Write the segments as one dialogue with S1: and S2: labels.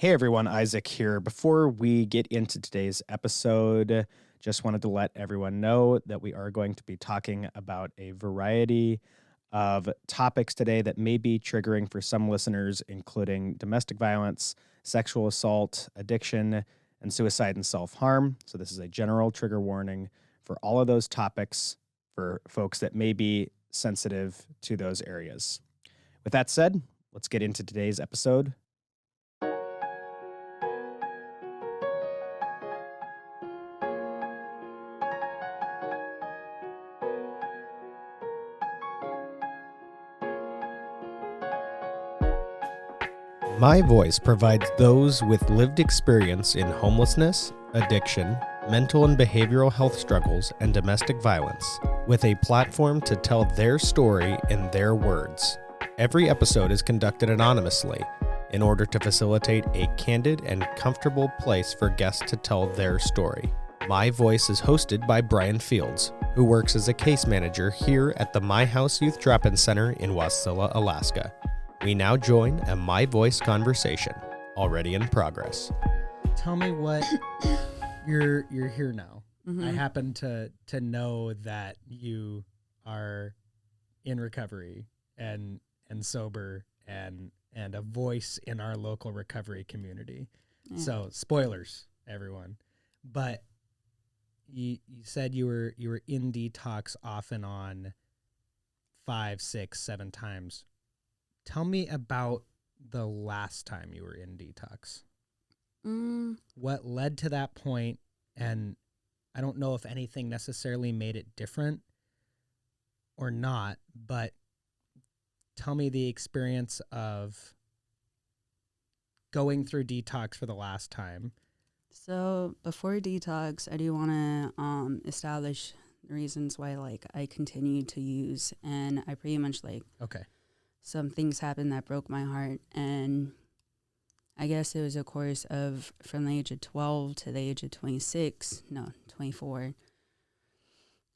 S1: Hey everyone, Isaac here. Before we get into today's episode, just wanted to let everyone know that we are going to be talking about a variety of topics today that may be triggering for some listeners, including domestic violence, sexual assault, addiction, and suicide and self harm. So, this is a general trigger warning for all of those topics for folks that may be sensitive to those areas. With that said, let's get into today's episode. My Voice provides those with lived experience in homelessness, addiction, mental and behavioral health struggles, and domestic violence with a platform to tell their story in their words. Every episode is conducted anonymously in order to facilitate a candid and comfortable place for guests to tell their story. My Voice is hosted by Brian Fields, who works as a case manager here at the My House Youth Drop-In Center in Wasilla, Alaska. We now join a My Voice conversation, already in progress.
S2: Tell me what you're here now.
S3: Mm-hmm.
S2: I happen to know that you are in recovery and sober and a voice in our local recovery community.
S3: Yeah.
S2: So spoilers, everyone. But you said you were in detox off and on 5, 6, 7 times. Tell me about the last time you were in detox. What led to that point, and I don't know if anything necessarily made it different or not, but tell me the experience of going through detox for the last time.
S3: So before detox, I do want to establish the reasons why I continue to use, and I pretty much
S2: Okay.
S3: some things happened that broke my heart, and I guess it was a course of from the age of 12 to the age of 24.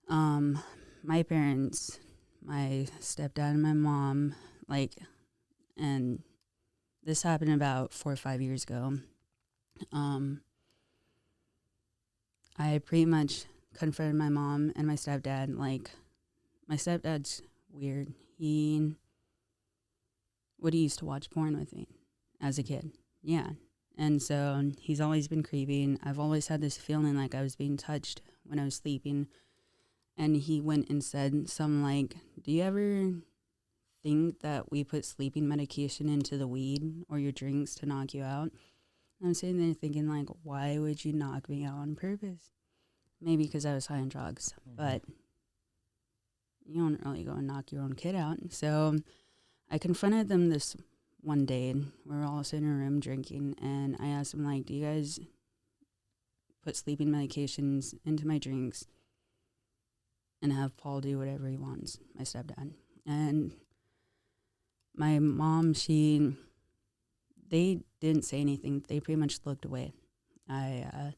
S3: My parents, my stepdad and my mom, and this happened about 4 or 5 years ago. I pretty much confronted my mom and my stepdad. My stepdad's weird. He used to watch porn with me as a kid. Yeah. And so he's always been creepy. And I've always had this feeling like I was being touched when I was sleeping. And he went and said something do you ever think that we put sleeping medication into the weed or your drinks to knock you out? And I'm sitting there thinking, why would you knock me out on purpose? Maybe because I was high on drugs. Mm-hmm. But you don't really go and knock your own kid out. So I confronted them this one day, and we were all sitting in a room drinking, and I asked them, do you guys put sleeping medications into my drinks and have Paul do whatever he wants, my stepdad? And my mom, they didn't say anything. They pretty much looked away. I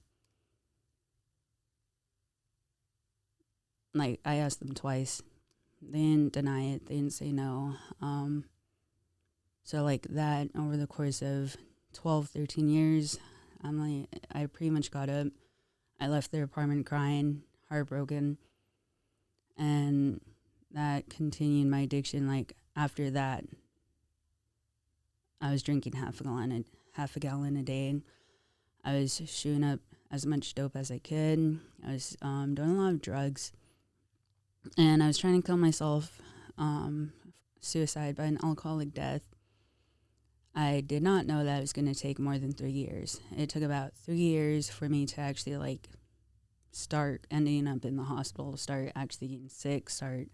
S3: asked them twice. They didn't deny it. They didn't say no. So that over the course of 12, 13 years, I pretty much got up. I left their apartment crying, heartbroken. And that continued my addiction. After that, I was drinking half a gallon a day. And I was shooting up as much dope as I could. I was doing a lot of drugs. And I was trying to kill myself, suicide by an alcoholic death. I did not know that it was going to take more than 3 years. It took about 3 years for me to actually start ending up in the hospital, start actually getting sick, start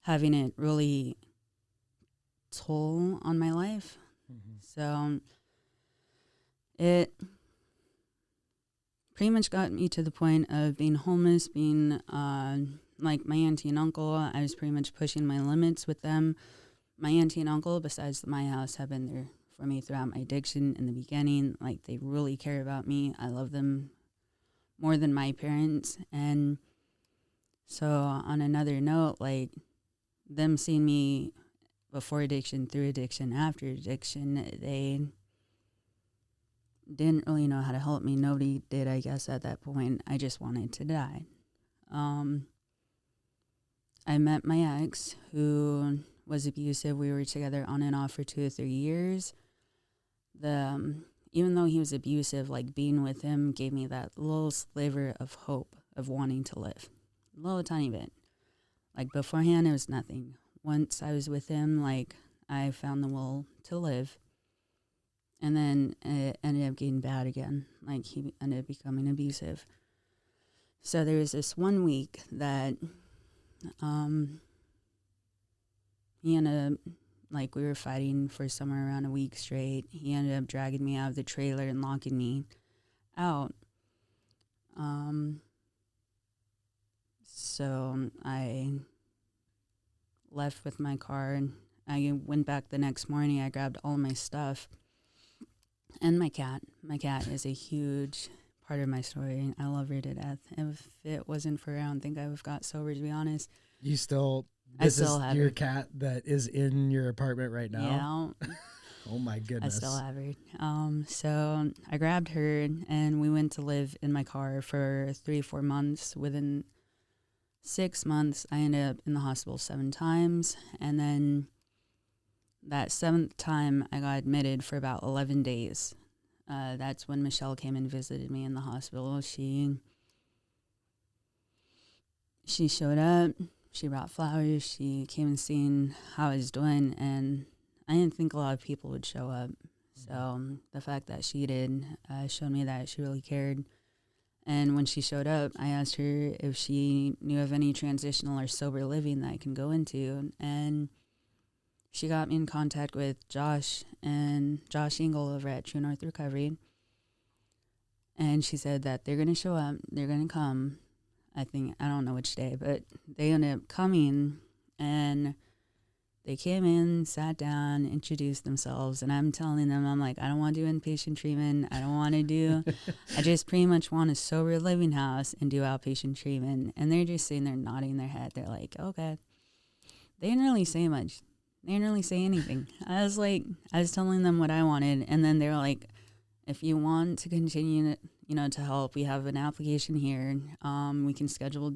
S3: having it really toll on my life. Mm-hmm. So it pretty much got me to the point of being homeless, being my auntie and uncle. I was pretty much pushing my limits with them. My auntie and uncle, besides My House, have been there for me throughout my addiction in the beginning. They really care about me. I love them more than my parents. And so on another note, them seeing me before addiction, through addiction, after addiction, didn't really know how to help me. Nobody did, I guess, at that point. I just wanted to die. I met my ex, who was abusive. We were together on and off for 2 or 3 years. Even though he was abusive, like, being with him gave me that little sliver of hope of wanting to live. A little tiny bit. Like, beforehand, it was nothing. Once I was with him, like, I found the will to live. And then it ended up getting bad again. Like, he ended up becoming abusive. So there was this 1 week that he ended up, like, we were fighting for somewhere around a week straight. He ended up dragging me out of the trailer and locking me out. So I left with my car, and I went back the next morning. I grabbed all my stuff and my cat. My cat is a huge part of my story. I love her to death. If it wasn't for her, I don't think I would have got sober, to be honest.
S2: You still,
S3: I still
S2: is
S3: have
S2: your
S3: her.
S2: cat that is in your apartment right now?
S3: Yeah.
S2: Oh my goodness.
S3: I still have her. So I grabbed her and we went to live in my car for 3 or 4 months. Within 6 months, I ended up in the hospital 7 times. And then that 7th time, I got admitted for about 11 days. That's when Michelle came and visited me in the hospital. She showed up. She brought flowers. She came and seen how I was doing, and I didn't think a lot of people would show up. So the fact that she did showed me that she really cared. And when she showed up, I asked her if she knew of any transitional or sober living that I can go into. And she got me in contact with Josh Engel over at True North Recovery. And she said that they're going to show up. They're going to come. I don't know which day, but they ended up coming, and they came in, sat down, introduced themselves, and I'm telling them, I'm like, I don't want to do inpatient treatment. I don't want to do, I just pretty much want a sober living house and do outpatient treatment. And they're just sitting there nodding their head. They're like, okay. They didn't really say much. They didn't really say anything. I was telling them what I wanted, and then they were like, if you want to continue to help, we have an application here. We can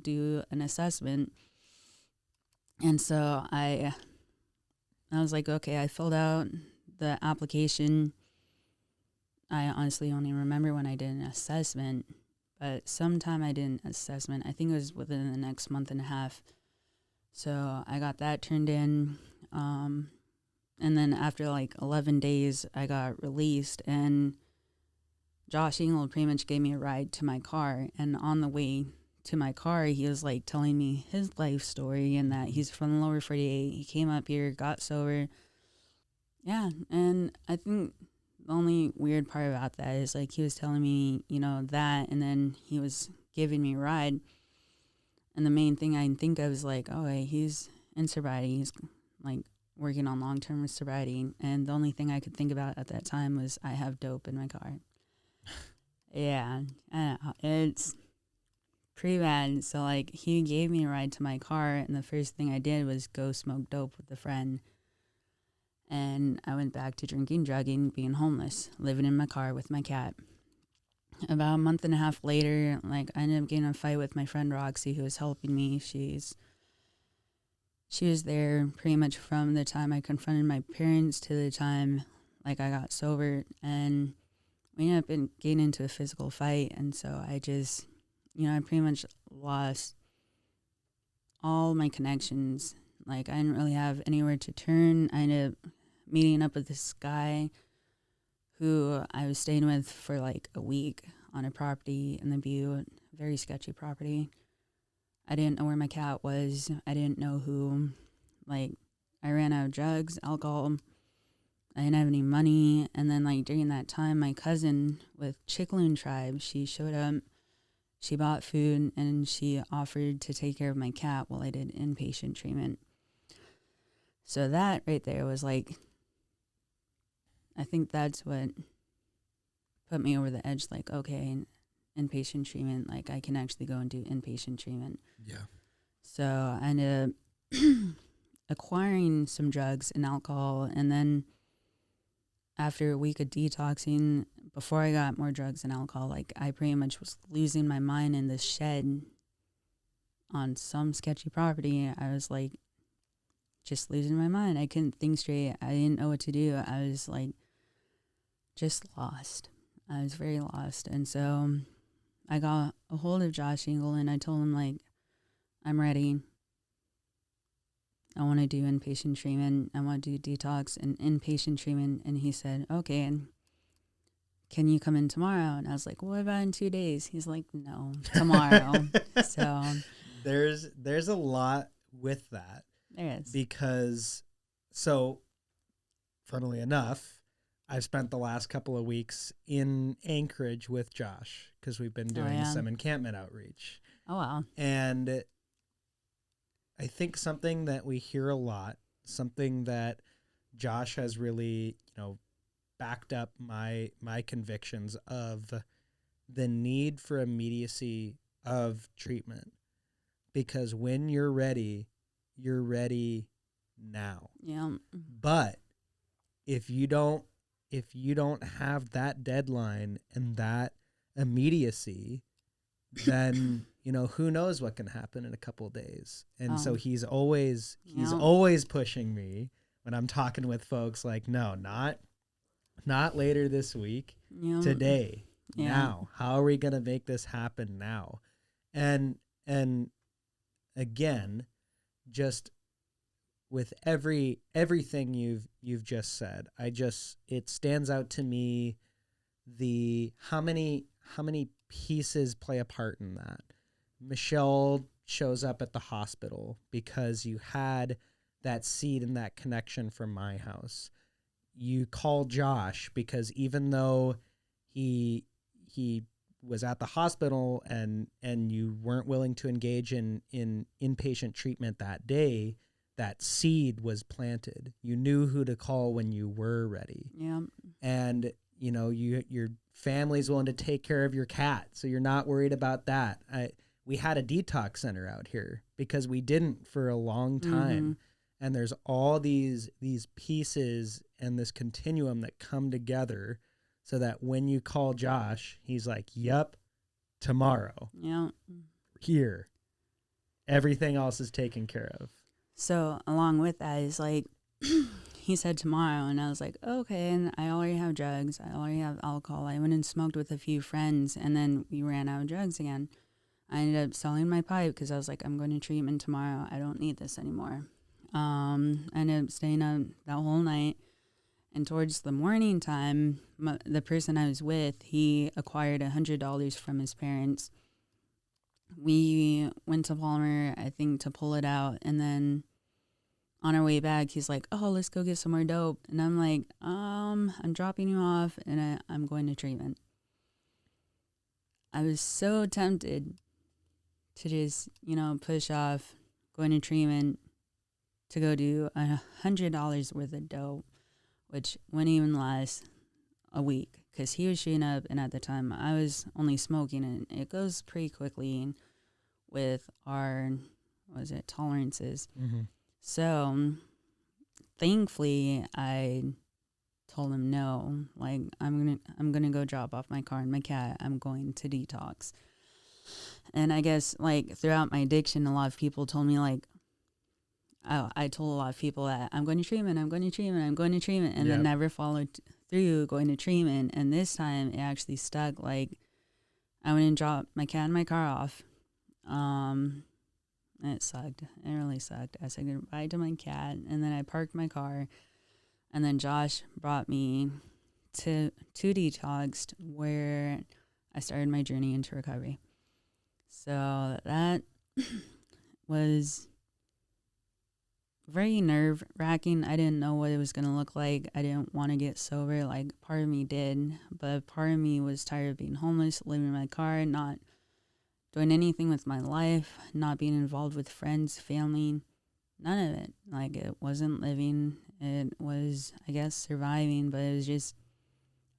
S3: do an assessment. And so I was like, okay, I filled out the application. I honestly only remember when I did an assessment, but sometime I did an assessment. I think it was within the next month and a half. So I got that turned in. And then after like 11 days, I got released, and Josh Engel pretty much gave me a ride to my car. And on the way to my car, he was like telling me his life story and that he's from the lower 48. He came up here, got sober. Yeah. And I think the only weird part about that is like he was telling me, that, and then he was giving me a ride. And the main thing I think of is like, oh, hey, he's in sobriety. He's like working on long-term sobriety. And the only thing I could think about at that time was I have dope in my car. Yeah, I know. It's pretty bad. So, like, he gave me a ride to my car, and the first thing I did was go smoke dope with a friend. And I went back to drinking, drugging, being homeless, living in my car with my cat. About a month and a half later, like, I ended up getting in a fight with my friend Roxy, who was helping me. She was there pretty much from the time I confronted my parents to the time, like, I got sober, and we ended up getting into a physical fight. And so I just, I pretty much lost all my connections. Like, I didn't really have anywhere to turn. I ended up meeting up with this guy who I was staying with for like a week on a property in the Butte, very sketchy property. I didn't know where my cat was. I didn't know who. Like, I ran out of drugs, alcohol. I didn't have any money. And then, like, during that time, my cousin with Chickaloon Tribe, she showed up. She bought food, and she offered to take care of my cat while I did inpatient treatment. So that right there was, like, I think that's what put me over the edge. Like, okay, inpatient treatment, like, I can actually go and do inpatient treatment.
S2: Yeah.
S3: So I ended up acquiring some drugs and alcohol, and then after a week of detoxing, before I got more drugs and alcohol, like I pretty much was losing my mind in this shed on some sketchy property. I was like just losing my mind. I couldn't think straight. I didn't know what to do. I was like just lost. I was very lost. And so I got a hold of Josh Engel and I told him, like, I'm ready. I want to do inpatient treatment. I want to do detox and inpatient treatment. And he said, okay, and can you come in tomorrow? And I was like, what about in 2 days? He's like, no, tomorrow. So
S2: there's a lot with that.
S3: there is.
S2: Because, so, funnily enough, I've spent the last couple of weeks in Anchorage with Josh because we've been doing some encampment outreach.
S3: Oh, wow.
S2: And I think something that we hear a lot, something that Josh has really, backed up my convictions of the need for immediacy of treatment. Because when you're ready now.
S3: Yeah.
S2: But if you don't have that deadline and that immediacy, then who knows what can happen in a couple of days. And so he's always pushing me when I'm talking with folks, like, no, not later this week, today, now. How are we going to make this happen now? And again, just with everything you've just said, it stands out to me how many pieces play a part in that. Michelle shows up at the hospital because you had that seed and that connection from my house. You call Josh because even though he was at the hospital and you weren't willing to engage in inpatient treatment that day, that seed was planted. You knew who to call when you were ready.
S3: Yeah.
S2: And your family's willing to take care of your cat, so you're not worried about that. We had a detox center out here because we didn't for a long time. Mm-hmm. And there's all these pieces and this continuum that come together so that when you call Josh, he's like, yep, tomorrow.
S3: Yeah.
S2: Here. Everything else is taken care of.
S3: So along with that is like, he said tomorrow, and I was like, okay, and I already have drugs. I already have alcohol. I went and smoked with a few friends, and then we ran out of drugs again. I ended up selling my pipe because I was like, I'm going to treatment tomorrow. I don't need this anymore. I ended up staying up that whole night. And towards the morning time, the person I was with, he acquired $100 from his parents. We went to Palmer, I think, to pull it out. And then on our way back, he's like, oh, let's go get some more dope. And I'm like, I'm dropping you off and I'm going to treatment. I was so tempted to just, push off going to treatment to go do $100 worth of dope, which wouldn't even last a week because he was shooting up. And at the time I was only smoking, and it goes pretty quickly with our, tolerances. Mm-hmm. So thankfully I told him no, like I'm gonna go drop off my car and my cat. I'm going to detox. And I guess like throughout my addiction, a lot of people told me like, I told a lot of people that I'm going to treatment, and then never followed through going to treatment. And this time it actually stuck. Like I went and dropped my cat and my car off. And it sucked. It really sucked. I said goodbye to my cat, and then I parked my car, and then Josh brought me to Detoxed, where I started my journey into recovery. So that was very nerve-wracking. I didn't know what it was going to look like. I didn't want to get sober. Like, part of me did, but part of me was tired of being homeless, living in my car, not doing anything with my life, not being involved with friends, family, none of it. Like, it wasn't living. It was, I guess, surviving, but it was just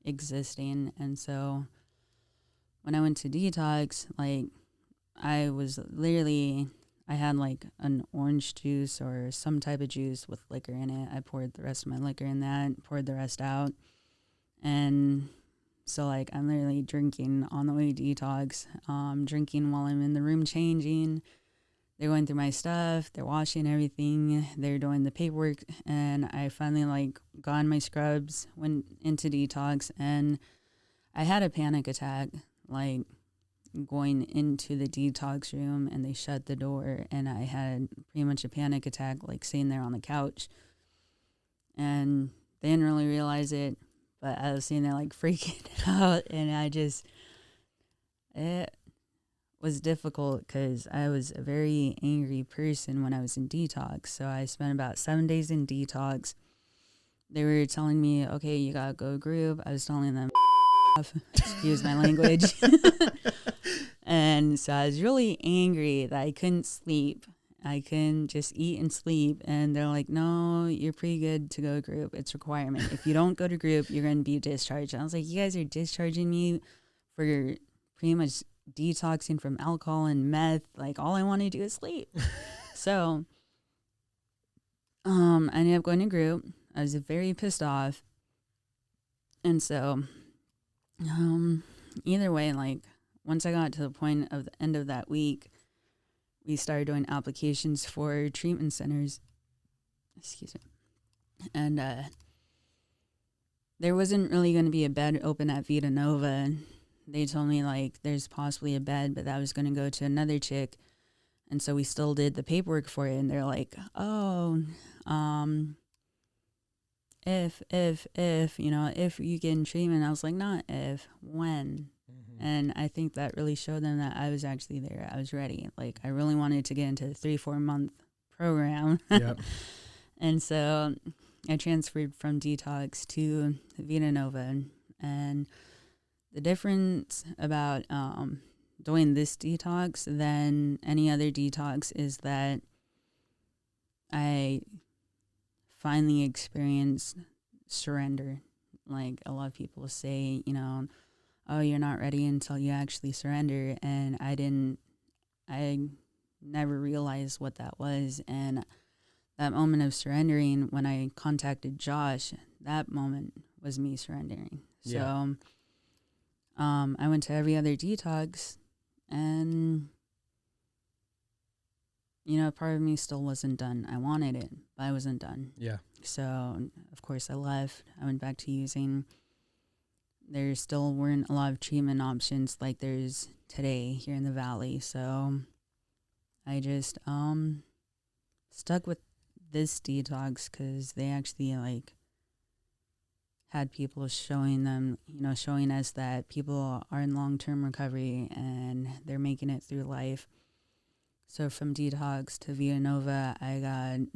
S3: existing. And so when I went to detox, like, I was literally, I had like an orange juice or some type of juice with liquor in it. I poured the rest of my liquor in that, poured the rest out. And so, like, I'm literally drinking on the way to detox, drinking while I'm in the room changing. They're going through my stuff. They're washing everything. They're doing the paperwork. And I finally, like, got on my scrubs, went into detox, and I had a panic attack, like, going into the detox room, and they shut the door, and I had pretty much a panic attack, like, sitting there on the couch. And they didn't really realize it, but I was sitting there, like, freaking out, and it was difficult because I was a very angry person when I was in detox. So I spent about 7 days in detox. They were telling me, okay, you gotta go group. I was telling them, excuse my language. And so I was really angry that I couldn't sleep. I couldn't just eat and sleep. And they're like, no, you're pretty good to go group. It's a requirement. If you don't go to group, you're going to be discharged. And I was like, you guys are discharging me for pretty much detoxing from alcohol and meth. Like, all I want to do is sleep. So I ended up going to group. I was very pissed off. And so either way, like, once I got to the point of the end of that week, we started doing applications for treatment centers. Excuse me. And there wasn't really going to be a bed open at Vita Nova. They told me, like, there's possibly a bed, but that was going to go to another chick. And so we still did the paperwork for it. And they're like, oh, if, you know, if you get in treatment. I was like, not if, when. And I think that really showed them that I was actually there. I was ready. Like, I really wanted to get into the 3-4 month program.
S2: Yep.
S3: And so I transferred from detox to Vita Nova. And the difference about doing this detox than any other detox is that I finally experienced surrender. Like, a lot of people say, you know, oh, you're not ready until you actually surrender. And I never realized what that was. And that moment of surrendering, when I contacted Josh, that moment was me surrendering.
S2: Yeah.
S3: So I went to every other detox, and, you know, part of me still wasn't done. I wanted it, but I wasn't done.
S2: Yeah.
S3: So, of course, I left. I went back to using. There still weren't a lot of treatment options like there's today here in the Valley. So I just stuck with this detox because they actually, like, had people showing us that people are in long-term recovery and they're making it through life. So from detox to Vita Nova, I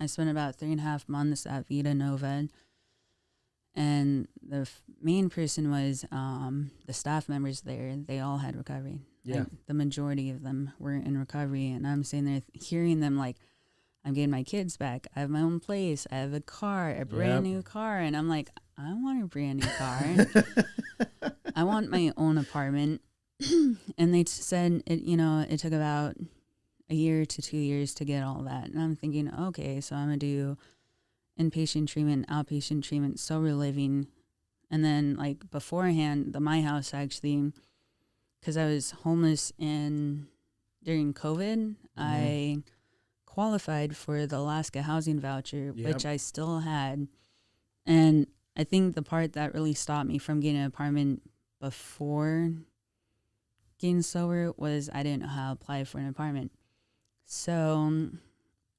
S3: spent about 3.5 months at Vita Nova. And the main person was the staff members there. They all had recovery.
S2: Yeah.
S3: Like, the majority of them were in recovery. And I'm sitting there hearing them, like, I'm getting my kids back. I have my own place. I have a car, a brand new car. And I'm like, I want a brand new car. I want my own apartment. And they said, it took about a year to 2 years to get all that. And I'm thinking, okay, so I'm going to do inpatient treatment, outpatient treatment, sober living. And then, like, beforehand, my house actually, because I was homeless during COVID, I qualified for the Alaska housing voucher, which I still had. And I think the part that really stopped me from getting an apartment before getting sober was I didn't know how to apply for an apartment. So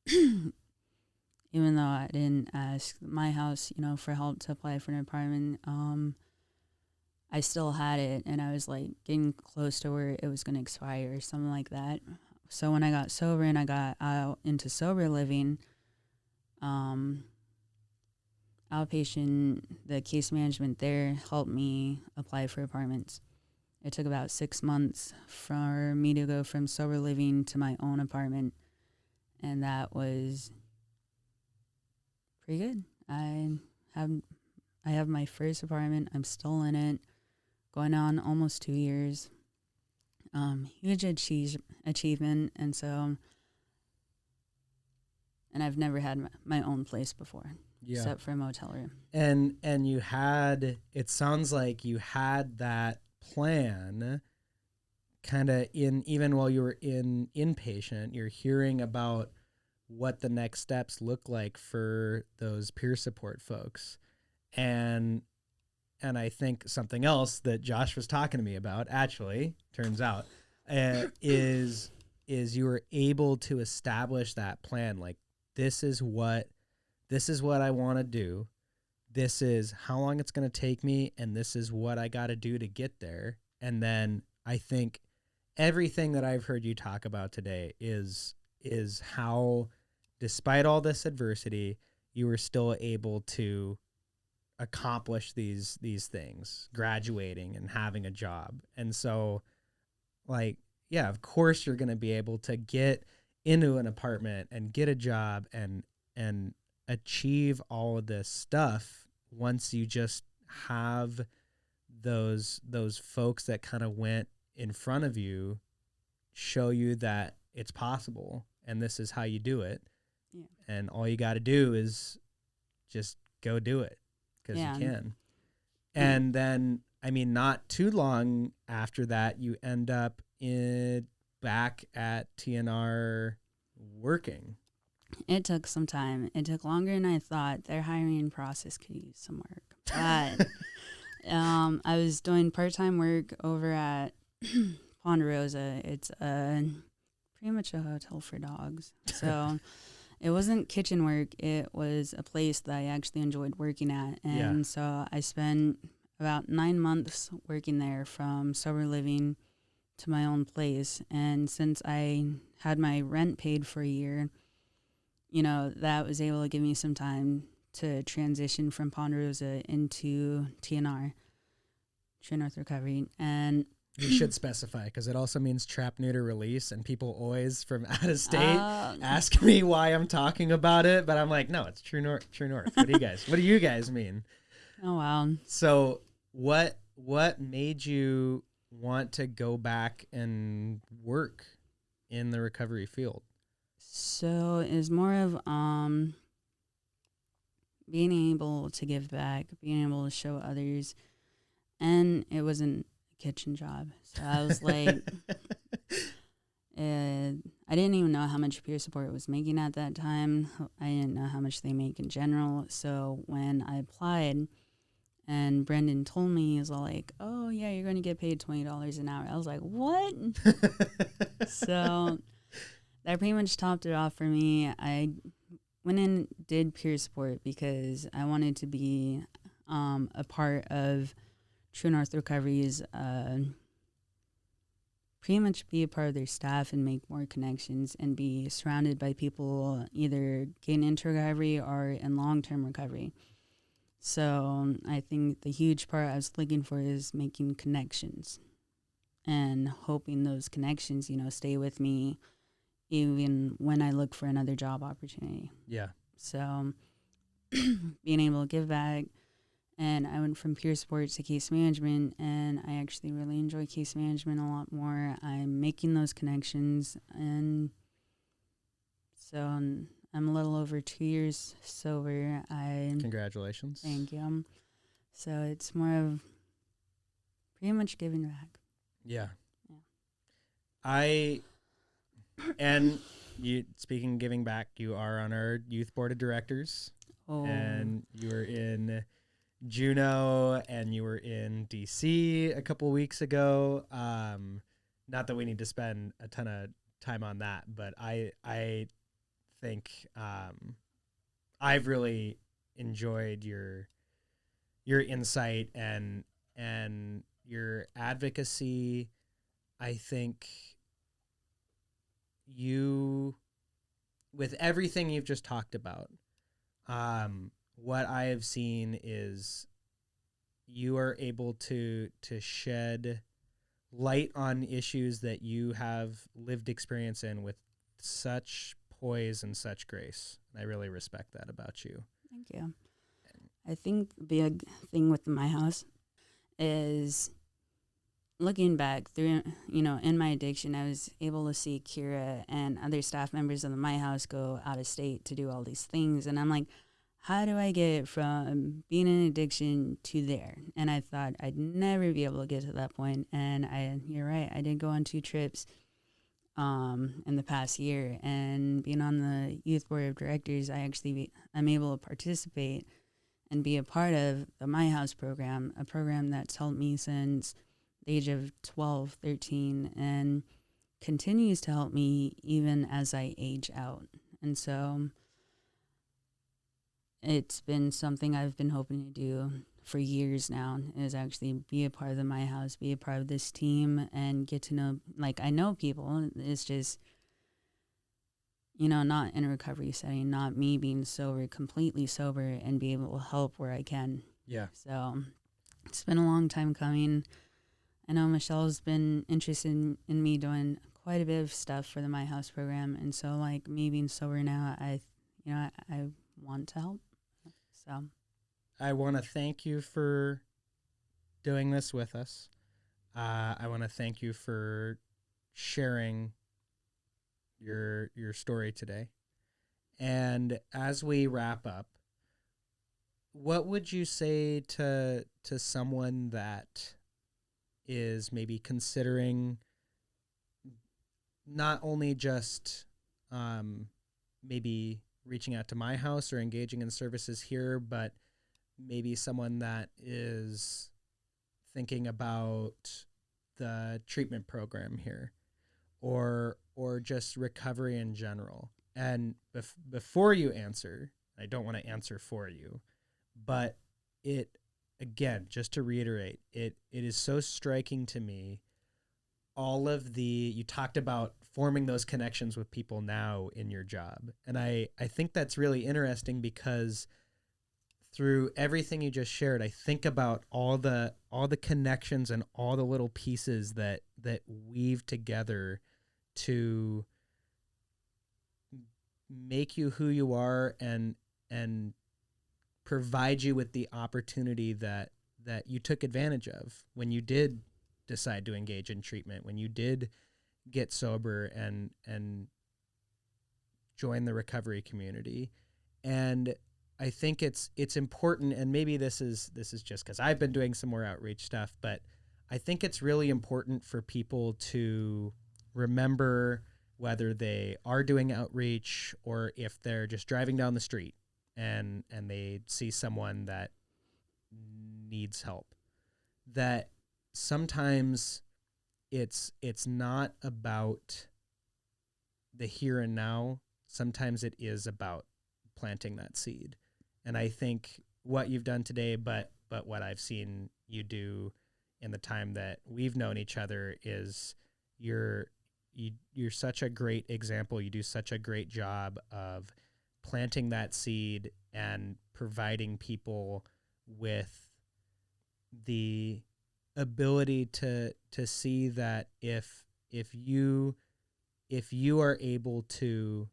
S3: even though I didn't ask my house, for help to apply for an apartment, I still had it, and I was, like, getting close to where it was going to expire or something like that. So when I got sober and I got out into sober living, outpatient, the case management there helped me apply for apartments. It took about 6 months for me to go from sober living to my own apartment, and that was pretty good. I have my first apartment. I'm still in it, going on almost 2 years. Huge achievement, and I've never had my own place before. except for a motel room.
S2: And you had, it sounds like you had that plan kind of even while you were in inpatient, you're hearing about what the next steps look like for those peer support folks. And I think something else that Josh was talking to me about, actually, turns out, is you were able to establish that plan. Like, this is what I want to do. This is how long it's going to take me, and this is what I got to do to get there. And then I think everything that I've heard you talk about today is how, despite all this adversity, you were still able to accomplish these things, graduating and having a job. And so, like, yeah, of course you're going to be able to get into an apartment and get a job and achieve all of this stuff once you just have those folks that kind of went in front of you show you that it's possible and this is how you do it.
S3: Yeah.
S2: And all you got to do is just go do it because
S3: Yeah.
S2: you can. And then, I mean, not too long after that, you end up back at TNR working.
S3: It took some time. It took longer than I thought. Their hiring process could use some work. But I was doing part-time work over at Ponderosa. It's pretty much a hotel for dogs. So it wasn't kitchen work. It was a place that I actually enjoyed working at. And so I spent about 9 months working there, from sober living to my own place. And since I had my rent paid for a year, you know, that was able to give me some time to transition from Ponderosa into TNR, True North Recovery. And
S2: you should specify, because it also means trap, neuter, release, and people always from out of state ask me why I'm talking about it, but I'm like, no, it's True North. What do you guys mean?
S3: Oh, wow.
S2: So what made you want to go back and work in the recovery field?
S3: So it was more of being able to give back, being able to show others, and it wasn't a kitchen job. So I was like, I didn't even know how much peer support was making at that time. I didn't know how much they make in general. So when I applied and Brendan told me, he was all like, oh, yeah, you're going to get paid $20 an hour. I was like, what? So that pretty much topped it off for me. I went and did peer support because I wanted to be a part of True North Recovery's, pretty much be a part of their staff and make more connections and be surrounded by people either getting into recovery or in long-term recovery. So I think the huge part I was looking for is making connections and hoping those connections, you know, stay with me even when I look for another job opportunity.
S2: Yeah.
S3: So being able to give back, and I went from peer support to case management, and I actually really enjoy case management a lot more. I'm making those connections, and so I'm a little over 2 years sober.
S2: Congratulations.
S3: Thank you. So it's more of pretty much giving back.
S2: Yeah. And you, speaking of giving back, you are on our youth board of directors.
S3: Oh.
S2: And you were in Juneau and you were in DC a couple weeks ago. Not that we need to spend a ton of time on that, but I think I've really enjoyed your insight and your advocacy. I think you, with everything you've just talked about, what I have seen is you are able to shed light on issues that you have lived experience in with such poise and such grace. I really respect that about you.
S3: Thank you. I think the big thing with my house is looking back through, you know, in my addiction, I was able to see Kira and other staff members of my house go out of state to do all these things. And I'm like, how do I get from being in addiction to there? And I thought I'd never be able to get to that point. And you're right, I did go on 2 trips in the past year, and being on the youth board of directors, I'm able to participate and be a part of the My House program, a program that's helped me since the age of 12, 13, and continues to help me even as I age out. And so it's been something I've been hoping to do for years now, is actually be a part of the My House, be a part of this team, and get to know, like, I know people. It's just, not in a recovery setting, not me being sober, completely sober, and be able to help where I can.
S2: Yeah.
S3: So it's been a long time coming. I know Michelle's been interested in me doing quite a bit of stuff for the My House program. And so, like, me being sober now, I want to help. So
S2: I want to thank you for doing this with us. I want to thank you for sharing your story today. And as we wrap up, what would you say to someone that is maybe considering not only just maybe reaching out to My House or engaging in services here, but maybe someone that is thinking about the treatment program here, or just recovery in general? And before you answer, I don't want to answer for you, but again, just to reiterate, it is so striking to me, you talked about forming those connections with people now in your job. And I think that's really interesting, because through everything you just shared, I think about all the connections and all the little pieces that weave together to make you who you are, and provide you with the opportunity that you took advantage of when you did decide to engage in treatment, when you did get sober and join the recovery community. And I think it's important, and maybe this is just because I've been doing some more outreach stuff, but I think it's really important for people to remember, whether they are doing outreach or if they're just driving down the street and they see someone that needs help, that sometimes it's not about the here and now. Sometimes it is about planting that seed. And I think what you've done today, but what I've seen you do in the time that we've known each other, is you're such a great example. You do such a great job of planting that seed and providing people with the ability to see that if you are able to,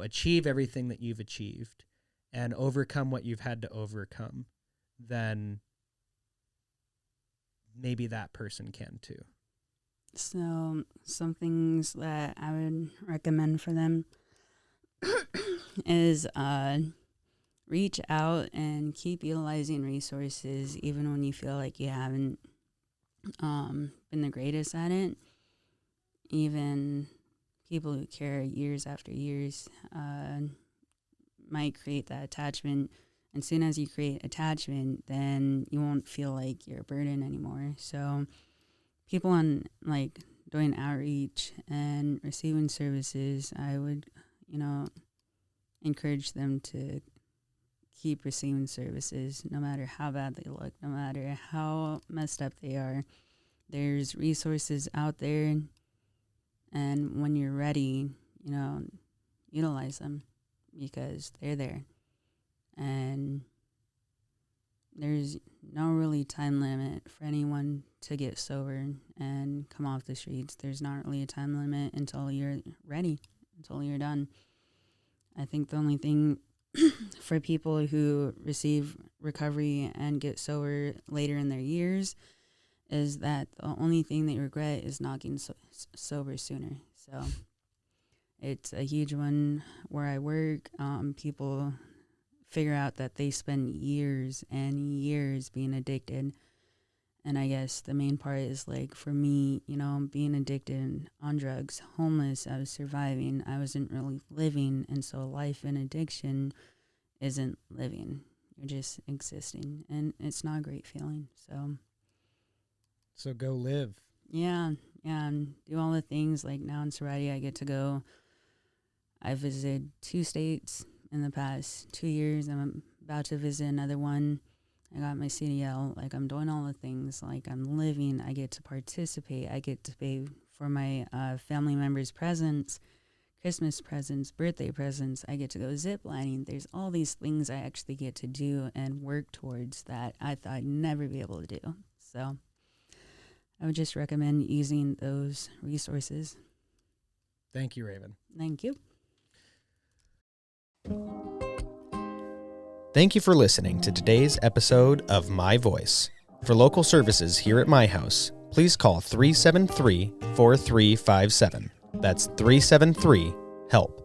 S2: achieve everything that you've achieved and overcome what you've had to overcome, then maybe that person can too.
S3: So some things that I would recommend for them is reach out and keep utilizing resources even when you feel like you haven't been the greatest at it. Even people who care years after years might create that attachment. And soon as you create attachment, then you won't feel like you're a burden anymore. So people on doing outreach and receiving services, I would, encourage them to keep receiving services no matter how bad they look, no matter how messed up they are. There's resources out there, and when you're ready, utilize them, because they're there. And there's no really time limit for anyone to get sober and come off the streets. There's not really a time limit until you're ready, until you're done. I think the only thing for people who receive recovery and get sober later in their years is that the only thing they regret is not getting sober sooner. So it's a huge one where I work. People figure out that they spend years and years being addicted. And I guess the main part is like for me, you know, being addicted on drugs, homeless, I was surviving. I wasn't really living. And so life in addiction isn't living. You're just existing. And it's not a great feeling.
S2: So go live.
S3: Yeah, and do all the things. Like now in sobriety, I get to go. I visited 2 states in the past 2 years. I'm about to visit another one. I got my CDL. Like I'm doing all the things. Like I'm living. I get to participate. I get to pay for my family members' presents, Christmas presents, birthday presents. I get to go zip lining. There's all these things I actually get to do and work towards that I thought I'd never be able to do. So I would just recommend using those resources.
S2: Thank you, Raven.
S3: Thank you.
S1: Thank you for listening to today's episode of My Voice. For local services here at my house, please call 373-4357. That's 373-HELP.